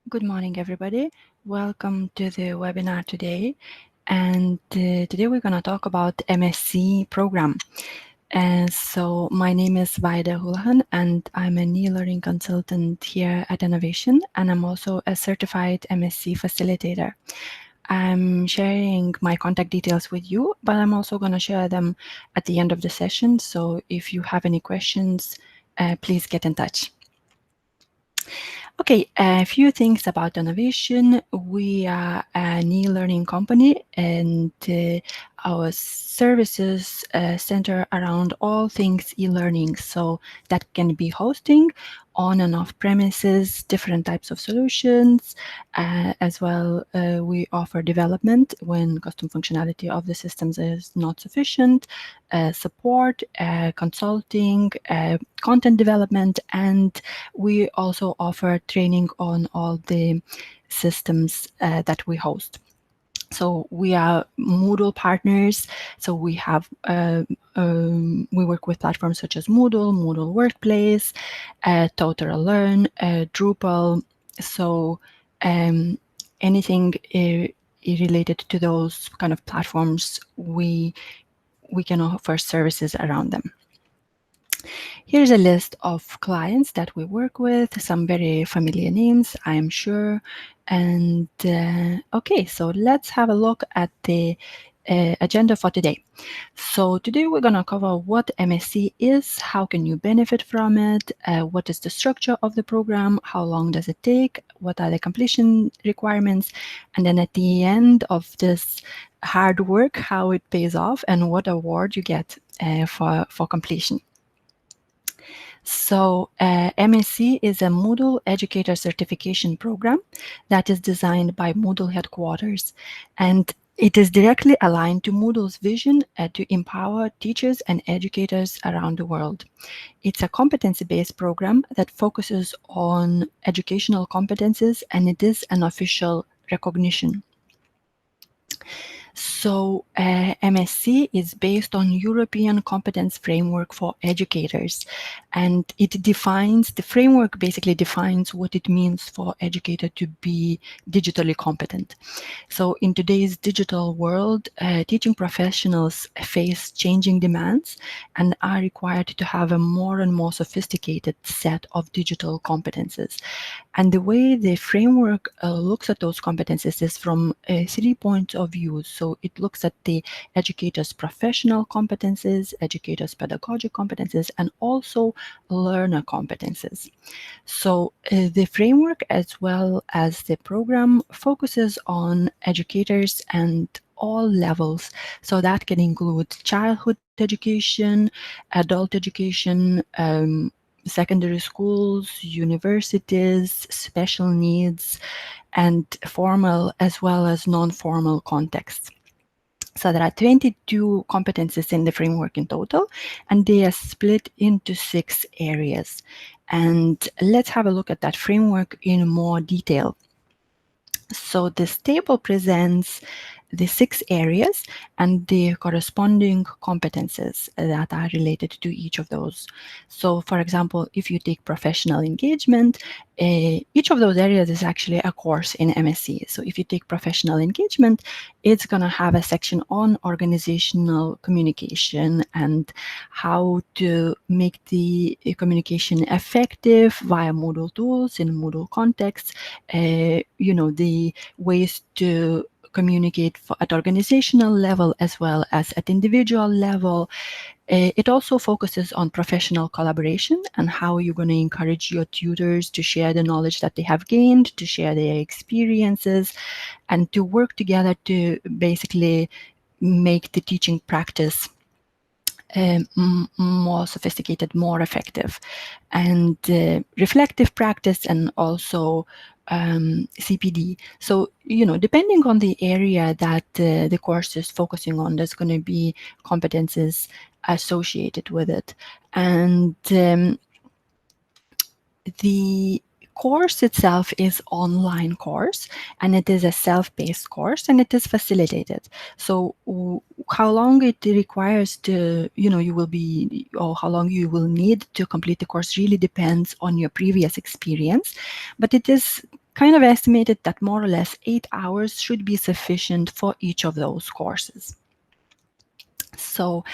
Good morning, everybody. Welcome to the webinar today. And today we're going to talk about MSc program. And so my name is Vaida Holohan, and I'm an e-learning consultant here at Enovation, and I'm also a certified MSc facilitator. I'm sharing my contact details with you, but I'm also going to share them at the end of the session. So if you have any questions, please get in touch. Okay, a few things about Enovation. We are an e-learning company, and our services center around all things e-learning. So that can be hosting on and off premises, different types of solutions, as well. We offer development when custom functionality of the systems is not sufficient, support, consulting, content development, and we also offer training on all the systems that we host. So we are Moodle partners. So we have we work with platforms such as Moodle, Moodle Workplace, Total Learn, Drupal. So anything related to those kind of platforms, we can offer services around them. Here's a list of clients that we work with, some very familiar names, I'm sure. And okay, so let's have a look at the agenda for today. So today we're going to cover what MSc is, how can you benefit from it, what is the structure of the program, how long does it take, what are the completion requirements, and then at the end of this hard work, how it pays off and what award you get for completion. So MSc is a Moodle Educator certification program that is designed by Moodle headquarters, and it is directly aligned to Moodle's vision to empower teachers and educators around the world. It's a competency-based program that focuses on educational competencies, and it is an official recognition. So MSc is based on European Competence Framework for Educators, and the framework basically defines what it means for educator to be digitally competent. So in today's digital world, teaching professionals face changing demands and are required to have a more and more sophisticated set of digital competences. And the way the framework looks at those competencies is from 3 points of view. So it looks at the educator's professional competences, educator's pedagogic competences, and also learner competences. So the framework as well as the program focuses on educators and all levels. So that can include childhood education, adult education, secondary schools, universities, special needs, and formal as well as non-formal contexts. So there are 22 competencies in the framework in total, and they are split into 6 areas. And let's have a look at that framework in more detail. So this table presents the 6 areas and the corresponding competences that are related to each of those. So for example, if you take professional engagement, each of those areas is actually a course in MSc. So if you take professional engagement, it's going to have a section on organizational communication and how to make the communication effective via Moodle tools in Moodle contexts, the ways to communicate at organizational level as well as at individual level. It also focuses on professional collaboration and how you're going to encourage your tutors to share the knowledge that they have gained, to share their experiences, and to work together to basically make the teaching practice more sophisticated, more effective, and reflective practice, and also CPD. So, depending on the area that the course is focusing on, there's going to be competences associated with it. And the course itself is online course, and it is a self-paced course, and it is facilitated. So how long it requires to, you will be, or how long you will need to complete the course really depends on your previous experience, but it is kind of estimated that more or less 8 hours should be sufficient for each of those courses. So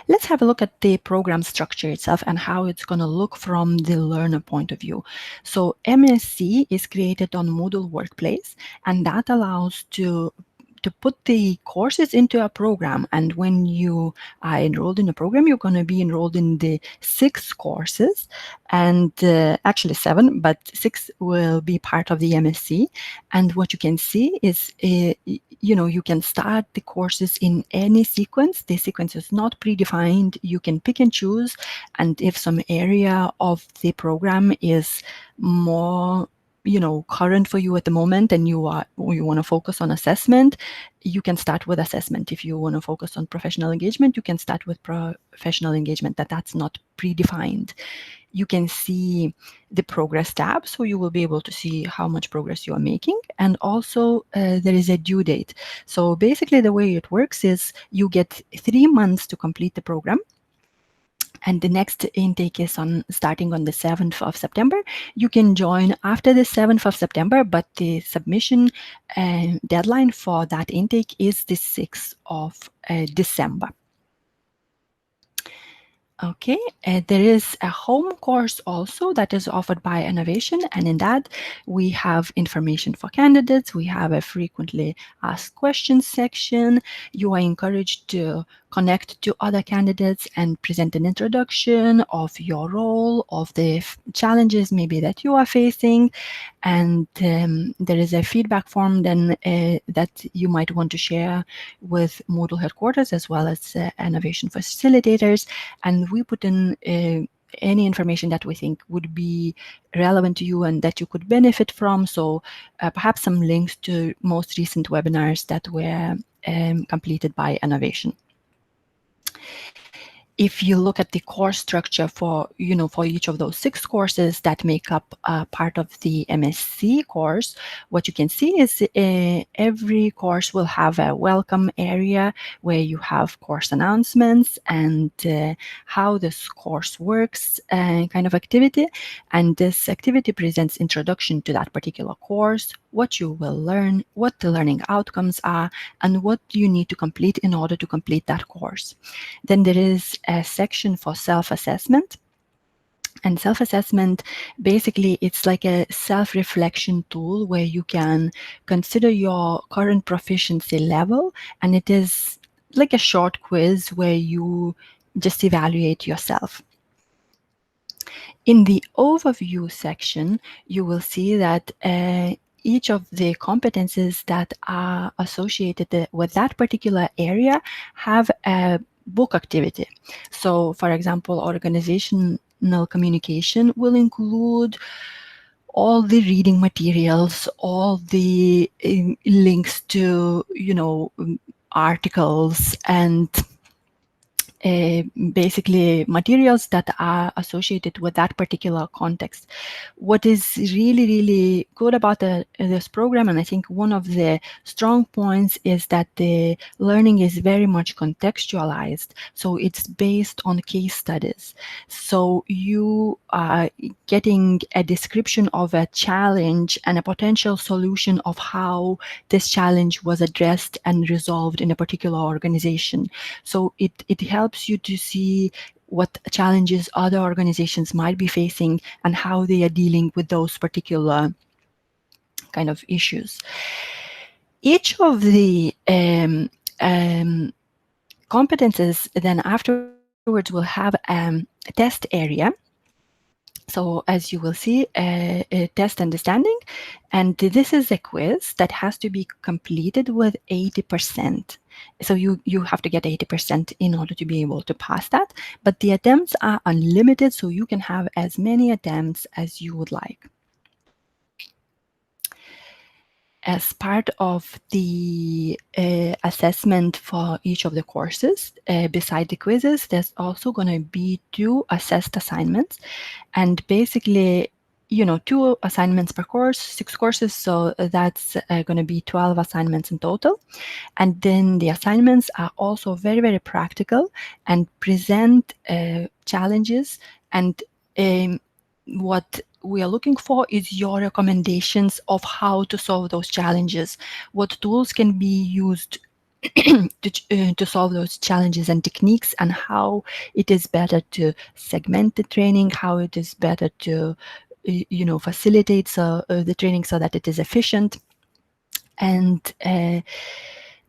let's have a look at the program structure itself and how it's going to look from the learner point of view. So MSc is created on Moodle Workplace, and that allows to put the courses into a program. And when you are enrolled in a program, you're going to be enrolled in the 6 courses, and actually 7, but 6 will be part of the MSc. And what you can see is, you can start the courses in any sequence. The sequence is not predefined. You can pick and choose. And if some area of the program is more current for you at the moment and you want to focus on assessment, you can start with assessment. If you want to focus on professional engagement, you can start with professional engagement. That's not predefined. You can see the progress tab, so you will be able to see how much progress you are making. And also there is a due date. So basically the way it works is you get 3 months to complete the program, and the next intake is starting on the 7th of September. You can join after the 7th of September, but the submission deadline for that intake is the 6th of December. Okay, there is a home course also that is offered by Enovation, and in that we have information for candidates. We have a frequently asked questions section. You are encouraged to connect to other candidates and present an introduction of your role, of the challenges maybe that you are facing. And there is a feedback form then that you might want to share with Moodle headquarters as well as Enovation facilitators. And we put in any information that we think would be relevant to you and that you could benefit from. So perhaps some links to most recent webinars that were completed by Enovation. If you look at the course structure for each of those 6 courses that make up part of the MSc course, what you can see is every course will have a welcome area where you have course announcements and how this course works kind of activity. And this activity presents introduction to that particular course, what you will learn, what the learning outcomes are, and what you need to complete in order to complete that course. Then there is a section for self-assessment. And self-assessment, basically, it's like a self-reflection tool where you can consider your current proficiency level. And it is like a short quiz where you just evaluate yourself. In the overview section, you will see that each of the competencies that are associated with that particular area have a book activity. So, for example, organizational communication will include all the reading materials, all the links to, articles and basically materials that are associated with that particular context. What is really, really good about this program, and I think one of the strong points, is that the learning is very much contextualized. So it's based on case studies. So you are getting a description of a challenge and a potential solution of how this challenge was addressed and resolved in a particular organization. So it helps you to see what challenges other organizations might be facing and how they are dealing with those particular kind of issues. Each of the competences then afterwards will have a test area. So as you will see, a test understanding, and this is a quiz that has to be completed with 80%. So you have to get 80% in order to be able to pass that, but the attempts are unlimited, so you can have as many attempts as you would like. As part of the assessment for each of the courses, beside the quizzes, there's also going to be 2 assessed assignments. And basically, 2 assignments per course, 6 courses, so that's going to be 12 assignments in total. And then the assignments are also very, very practical and present challenges and what we are looking for is your recommendations of how to solve those challenges. What tools can be used to solve those challenges, and techniques, and how it is better to segment the training, how it is better to facilitate the training so that it is efficient. And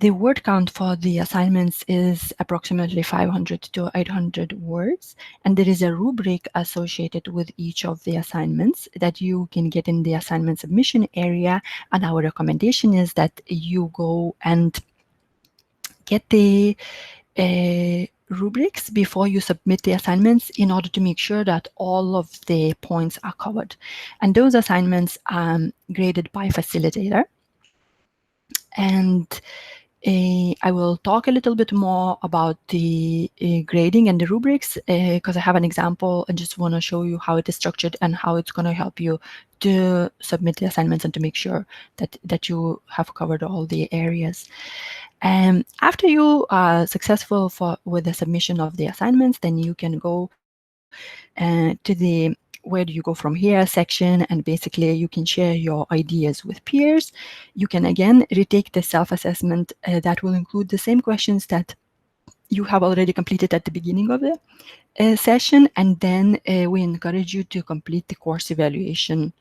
the word count for the assignments is approximately 500 to 800 words, and there is a rubric associated with each of the assignments that you can get in the assignment submission area. And our recommendation is that you go and get the rubrics before you submit the assignments, in order to make sure that all of the points are covered. And those assignments are graded by facilitator. And I will talk a little bit more about the grading and the rubrics, because I have an example. I just want to show you how it is structured and how it's going to help you to submit the assignments and to make sure that you have covered all the areas. After you are successful with the submission of the assignments, then you can go to the where do you go from here section, and basically you can share your ideas with peers. You can again retake the self-assessment that will include the same questions that you have already completed at the beginning of the session, and then we encourage you to complete the course evaluation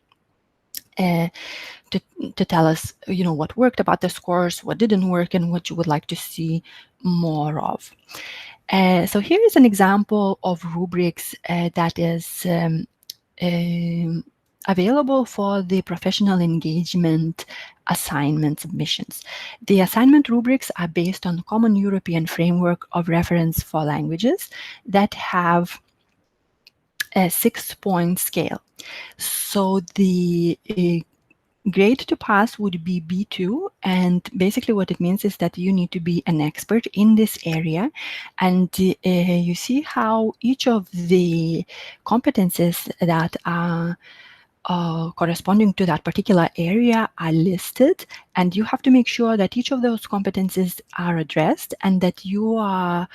to tell us, what worked about this course, what didn't work, and what you would like to see more of. So here is an example of rubrics that is available for the professional engagement assignment submissions. The assignment rubrics are based on common European framework of reference for languages that have a 6-point scale. So the grade to pass would be B2, and basically what it means is that you need to be an expert in this area. And you see how each of the competences that are corresponding to that particular area are listed, and you have to make sure that each of those competences are addressed, and that you are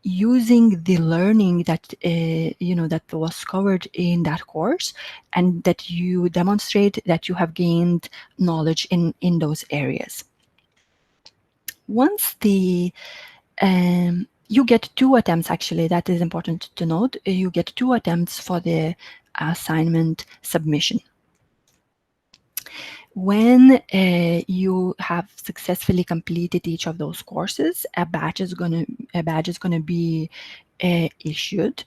using the learning that that was covered in that course, and that you demonstrate that you have gained knowledge in those areas. Once you get 2 attempts, actually, that is important to note. You get 2 attempts for the assignment submission. When you have successfully completed each of those courses, a badge is going to be issued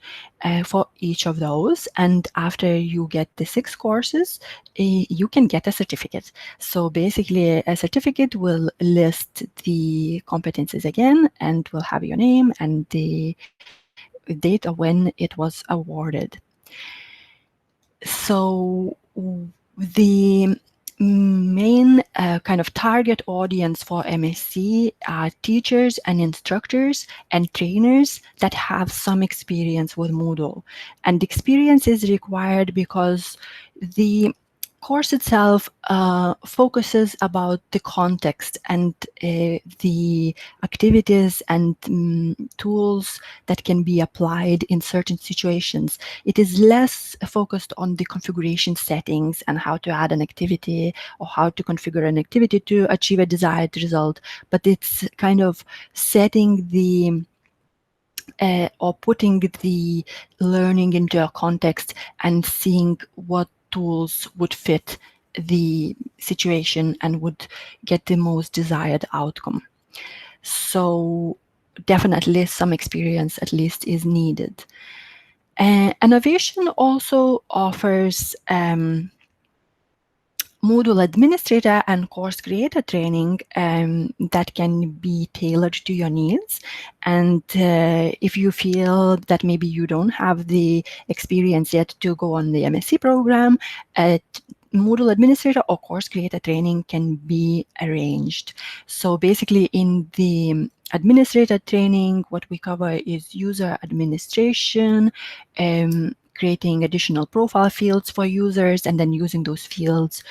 for each of those. And after you get the 6 courses, you can get a certificate. So basically, a certificate will list the competencies again, and will have your name and the date of when it was awarded. So the main kind of target audience for MSc are teachers and instructors and trainers that have some experience with Moodle. And experience is required because the course itself focuses about the context and the activities and tools that can be applied in certain situations. It is less focused on the configuration settings and how to add an activity or how to configure an activity to achieve a desired result, but it's kind of setting the or putting the learning into a context and seeing what tools would fit the situation and would get the most desired outcome. So definitely some experience at least is needed. Enovation also offers Moodle administrator and course creator training that can be tailored to your needs. And if you feel that maybe you don't have the experience yet to go on the MSc program, Moodle administrator or course creator training can be arranged. So basically, in the administrator training, what we cover is user administration, creating additional profile fields for users, and then using those fields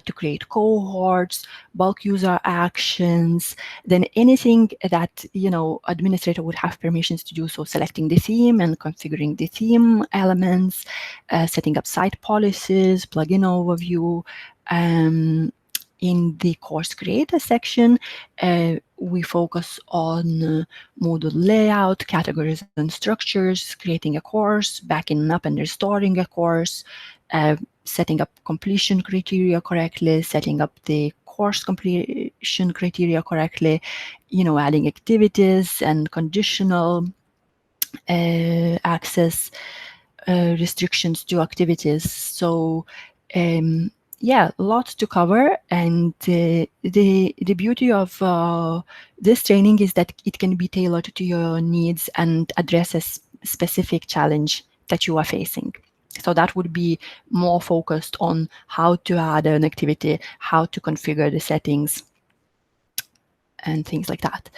to create cohorts, bulk user actions, then anything that, administrator would have permissions to do. So selecting the theme and configuring the theme elements, setting up site policies, plugin overview. In the course creator section, we focus on Moodle layout, categories and structures, creating a course, backing up and restoring a course, setting up completion criteria correctly, setting up the course completion criteria correctly, adding activities and conditional access restrictions to activities. So yeah, lots to cover. And the beauty of this training is that it can be tailored to your needs and address a specific challenge that you are facing. So that would be more focused on how to add an activity, how to configure the settings, and things like that.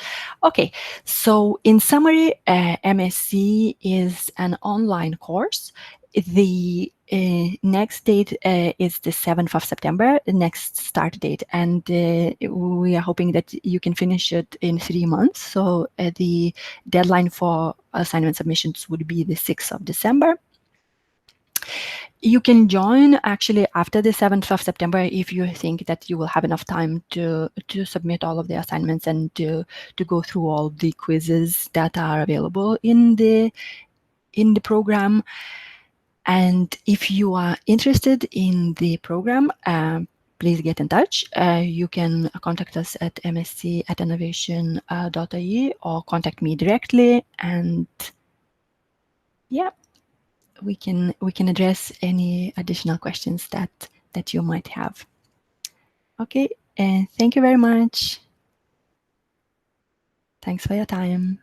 Okay, so in summary, MSc is an online course. The next date is the 7th of September, the next start date, and we are hoping that you can finish it in 3 months. So the deadline for assignment submissions would be the 6th of December. You can join actually after the 7th of September if you think that you will have enough time to submit all of the assignments and to go through all the quizzes that are available in the program. And if you are interested in the program, please get in touch. You can contact us at msc@enovation.ie or contact me directly. And yeah, we can address any additional questions that you might have. Okay, and thank you very much. Thanks for your time.